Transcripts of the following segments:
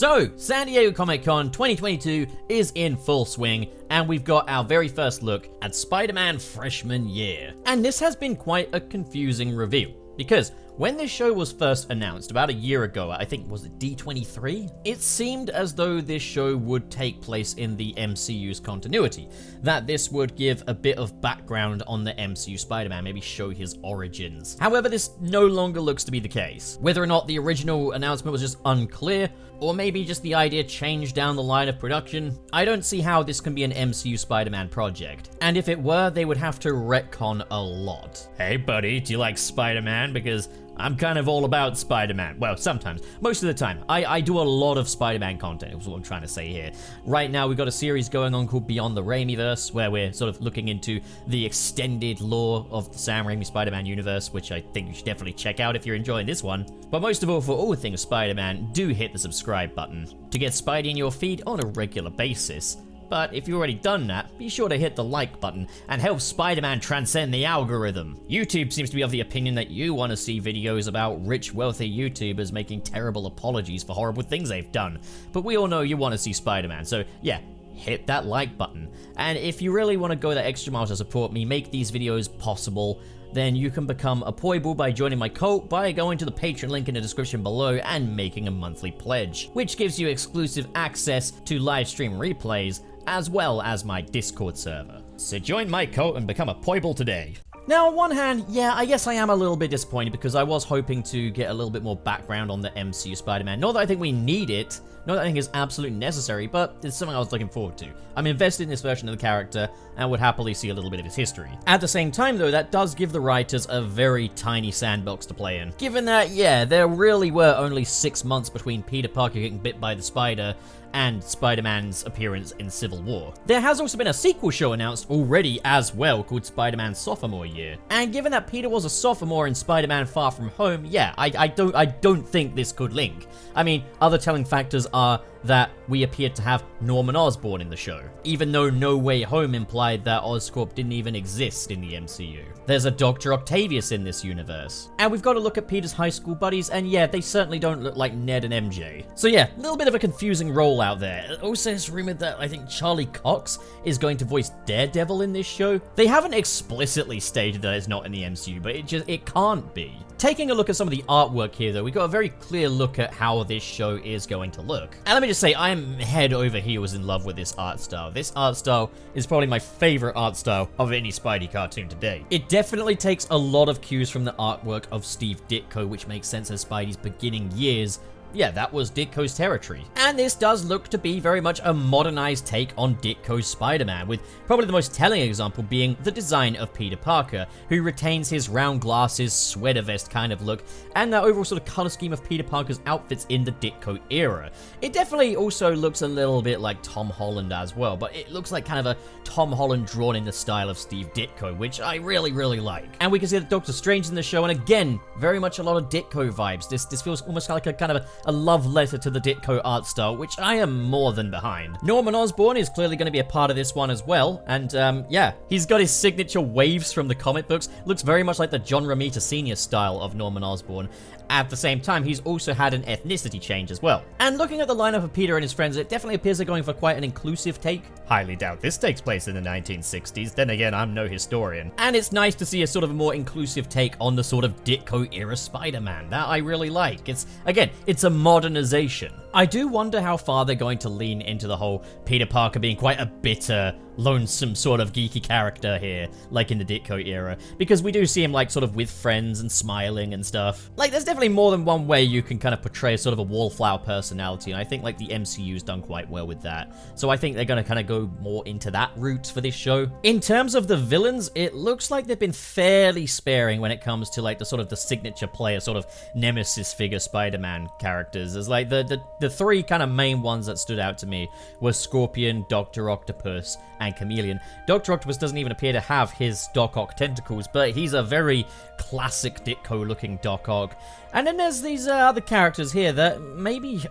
So, San Diego Comic-Con 2022 is in full swing, and we've got our very first look at Spider-Man freshman year. And this has been quite a confusing reveal, because when this show was first announced about a year ago, I think was it D23? It seemed as though this show would take place in the MCU's continuity, that this would give a bit of background on the MCU Spider-Man, maybe show his origins. However, this no longer looks to be the case. Whether or not the original announcement was just unclear, or maybe just the idea changed down the line of production, I don't see how this can be an MCU Spider-Man project. And if it were, they would have to retcon a lot. Hey buddy, do you like Spider-Man? Because I'm kind of all about Spider-Man. Well, sometimes. Most of the time. I do a lot of Spider-Man content, is what I'm trying to say here. Right now, we've got a series going on called Beyond the Raimiverse, where we're sort of looking into the extended lore of the Sam Raimi Spider-Man universe, which I think you should definitely check out if you're enjoying this one. But most of all, for all things Spider-Man, do hit the subscribe button to get Spidey in your feed on a regular basis. But if you've already done that, be sure to hit the like button and help Spider-Man transcend the algorithm. YouTube seems to be of the opinion that you want to see videos about rich, wealthy YouTubers making terrible apologies for horrible things they've done. But we all know you want to see Spider-Man, so yeah, hit that like button. And if you really want to go that extra mile to support me, make these videos possible, then you can become a Poible by joining my cult by going to the Patreon link in the description below and making a monthly pledge, which gives you exclusive access to live stream replays, as well as my Discord server. So join my cult and become a Poible today. Now, on one hand, yeah, I guess I am a little bit disappointed because I was hoping to get a little bit more background on the MCU Spider-Man. Not that I think we need it, not that I think it's absolutely necessary, but it's something I was looking forward to. I'm invested in this version of the character and would happily see a little bit of his history. At the same time, though, that does give the writers a very tiny sandbox to play in. Given that, yeah, there really were only 6 months between Peter Parker getting bit by the spider and Spider-Man's appearance in Civil War. There has also been a sequel show announced already as well called Spider-Man Sophomore Year. And given that Peter was a sophomore in Spider-Man Far From Home, yeah, I don't think this could link. I mean, other telling factors are that we appeared to have Norman Osborn in the show, even though No Way Home implied that Oscorp didn't even exist in the MCU. There's a Doctor Octopus in this universe. And we've got to look at Peter's high school buddies, and yeah, they certainly don't look like Ned and MJ. So yeah, a little bit of a confusing role out there. Also, it's rumored that I think Charlie Cox is going to voice Daredevil in this show. They haven't explicitly stated that it's not in the MCU, but it can't be. Taking a look at some of the artwork here, though, we got a very clear look at how this show is going to look. And let me just say, I am head over heels in love with this art style. This art style is probably my favorite art style of any Spidey cartoon today. It definitely takes a lot of cues from the artwork of Steve Ditko, which makes sense as Spidey's beginning years. Yeah, that was Ditko's territory. And this does look to be very much a modernized take on Ditko's Spider-Man, with probably the most telling example being the design of Peter Parker, who retains his round glasses, sweater vest kind of look, and that overall sort of color scheme of Peter Parker's outfits in the Ditko era. It definitely also looks a little bit like Tom Holland as well, but it looks like kind of a Tom Holland drawn in the style of Steve Ditko, which I really, really like. And we can see that Doctor Strange in the show, and again, very much a lot of Ditko vibes. This feels almost like a kind of a love letter to the Ditko art style, which I am more than behind. Norman Osborn is clearly going to be a part of this one as well, and yeah, he's got his signature waves from the comic books. Looks very much like the John Romita Sr. style of Norman Osborn. At the same time, he's also had an ethnicity change as well. And looking at the lineup of Peter and his friends, it definitely appears they're going for quite an inclusive take. Highly doubt this takes place in the 1960s, then again, I'm no historian. And it's nice to see a sort of a more inclusive take on the sort of Ditko-era Spider-Man. That I really like. It's a modernization. I do wonder how far they're going to lean into the whole Peter Parker being quite a bitter, lonesome sort of geeky character here, like in the Ditko era, because we do see him like sort of with friends and smiling and stuff. Like, there's definitely more than one way you can kind of portray a sort of a wallflower personality, and I think like the MCU's done quite well with that. So I think they're going to kind of go more into that route for this show. In terms of the villains, it looks like they've been fairly sparing when it comes to like the sort of the signature player, sort of nemesis figure Spider-Man characters. As like the three kind of main ones that stood out to me were Scorpion, Doctor Octopus, and Chameleon. Doctor Octopus doesn't even appear to have his Doc Ock tentacles, but he's a very classic Ditko-looking Doc Ock. And then there's these other characters here that maybe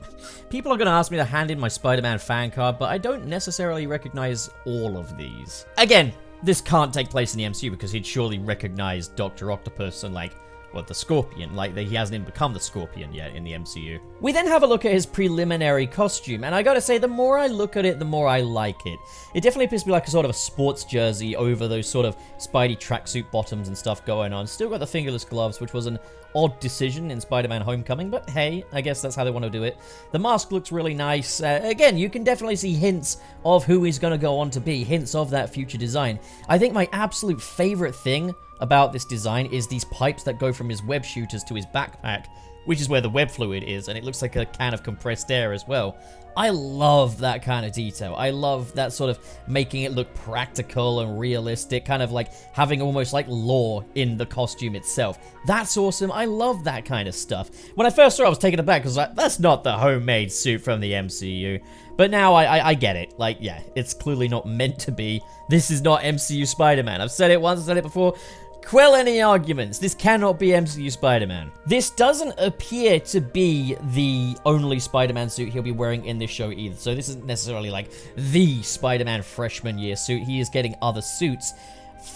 people are going to ask me to hand in my Spider-Man fan card, but I don't necessarily recognize all of these. Again, this can't take place in the MCU because he'd surely recognize Doctor Octopus and like Well, the Scorpion, like he hasn't even become the Scorpion yet in the MCU. We then have a look at his preliminary costume, and I gotta say, the more I look at it, the more I like it. It definitely appears to be like a sort of a sports jersey over those sort of Spidey tracksuit bottoms and stuff going on. Still got the fingerless gloves, which was an odd decision in Spider-Man Homecoming, but hey, I guess that's how they want to do it. The mask looks really nice. Again, you can definitely see hints of who he's going to go on to be, hints of that future design. I think my absolute favorite thing about this design is these pipes that go from his web shooters to his backpack, which is where the web fluid is, and it looks like a can of compressed air as well. I love that kind of detail. I love that sort of making it look practical and realistic, kind of like having almost like lore in the costume itself. That's awesome. I love that kind of stuff. When I first saw it, I was taken aback because like, that's not the homemade suit from the MCU. But now I get it. Like, yeah, it's clearly not meant to be. This is not MCU Spider-Man. I've said it once, I've said it before. Quell any arguments. This cannot be MCU Spider-Man. This doesn't appear to be the only Spider-Man suit he'll be wearing in this show either. So this isn't necessarily like the Spider-Man freshman year suit. He is getting other suits.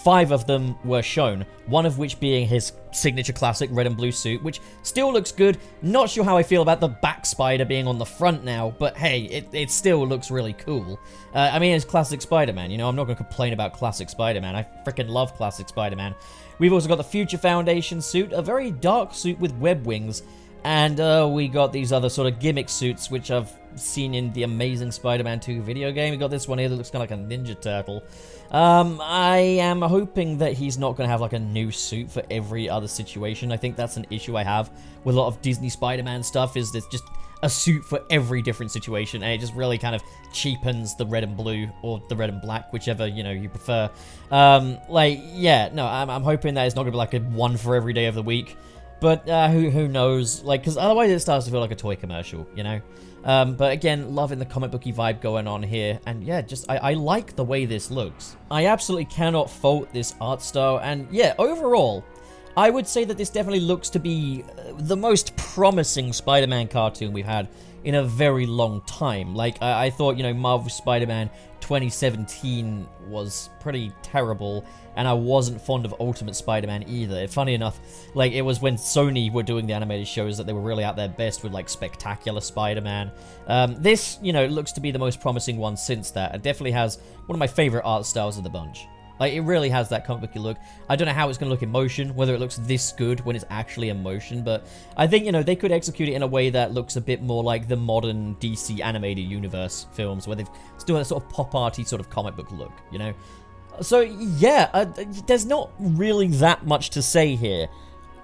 5 of them were shown, one of which being his signature classic red and blue suit, which still looks good. Not sure how I feel about the back spider being on the front now, but hey, it still looks really cool. I mean, it's classic Spider-Man, you know, I'm not going to complain about classic Spider-Man. I freaking love classic Spider-Man. We've also got the Future Foundation suit, a very dark suit with web wings, and we got these other sort of gimmick suits, which I've seen in the Amazing Spider-Man 2 video game. We got this one here that looks kind of like a Ninja Turtle. I am hoping that he's not going to have like a new suit for every other situation. I think that's an issue I have with a lot of Disney Spider-Man stuff, is there's just a suit for every different situation, and it just really kind of cheapens the red and blue, or the red and black, whichever, you know, you prefer. Like, yeah, no, I'm hoping that it's not going to be like a one for every day of the week. But who knows? Like, because otherwise it starts to feel like a toy commercial, you know? But again, loving the comic booky vibe going on here. And yeah, just, I like the way this looks. I absolutely cannot fault this art style. And yeah, overall, I would say that this definitely looks to be the most promising Spider-Man cartoon we've had in a very long time. Like, I thought, you know, Marvel Spider-Man 2017 was pretty terrible, and I wasn't fond of Ultimate Spider-Man either. Funny enough, like, it was when Sony were doing the animated shows that they were really at their best with, like, Spectacular Spider-Man. This, you know, looks to be the most promising one since that. It definitely has one of my favorite art styles of the bunch. Like, it really has that comic booky look. I don't know how it's going to look in motion, whether it looks this good when it's actually in motion, but I think, you know, they could execute it in a way that looks a bit more like the modern DC animated universe films, where they've still that sort of pop-arty sort of comic book look, you know? So, yeah, there's not really that much to say here,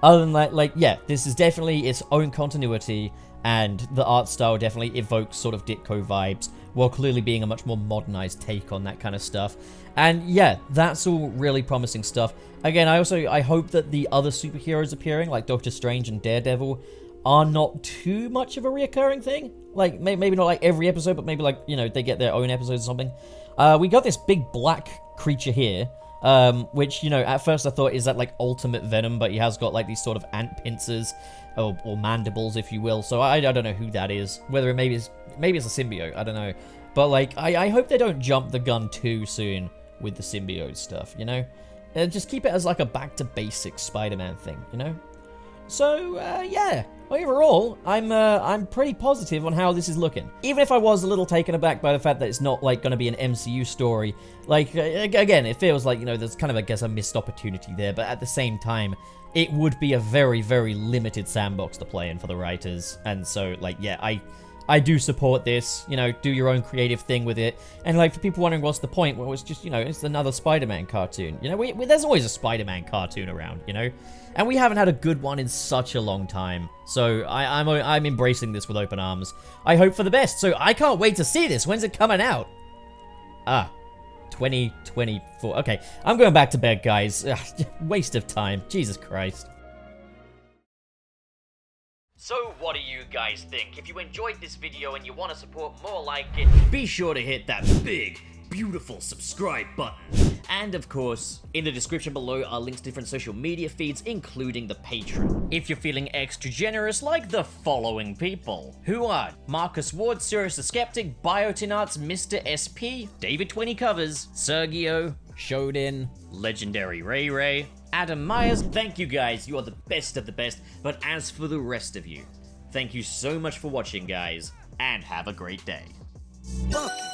other than that, like, yeah, this is definitely its own continuity, and the art style definitely evokes sort of Ditko vibes, while clearly being a much more modernized take on that kind of stuff. And yeah, that's all really promising stuff. Again, I hope that the other superheroes appearing, like Doctor Strange and Daredevil, are not too much of a reoccurring thing. Like, maybe not like every episode, but maybe like, you know, they get their own episodes or something. We got this big black creature here, which, you know, at first I thought, is that like ultimate Venom, but he has got like these sort of ant pincers, or mandibles, if you will. So I don't know who that is. Whether it maybe it's a symbiote, I don't know. But like, I hope they don't jump the gun too soon with the symbiote stuff, you know? And just keep it as like a back to basics Spider-Man thing, you know? So, yeah. Overall, I'm pretty positive on how this is looking. Even if I was a little taken aback by the fact that it's not, like, gonna be an MCU story. Like, again, it feels like, you know, there's kind of, I guess, a missed opportunity there, but at the same time, it would be a very, very limited sandbox to play in for the writers. And so, like, yeah, I do support this, you know, do your own creative thing with it. And, like, for people wondering what's the point, well, it's just, you know, it's another Spider-Man cartoon. You know, there's always a Spider-Man cartoon around, you know? And we haven't had a good one in such a long time. So I'm embracing this with open arms. I hope for the best. So I can't wait to see this. When's it coming out? 2024. Okay, I'm going back to bed, guys. Waste of time. Jesus Christ. So what do you guys think? If you enjoyed this video and you want to support more like it, be sure to hit that big, beautiful subscribe button. And of course, in the description below are links to different social media feeds, including the Patreon. If you're feeling extra generous, like the following people, who are Marcus Ward, Sirius the Skeptic, Biotinarts, Mr. SP, David 20 Covers, Sergio, Shodin, Legendary Ray Ray, Adam Myers. Thank you guys, you are the best of the best. But as for the rest of you, thank you so much for watching, guys, and have a great day. Bucky.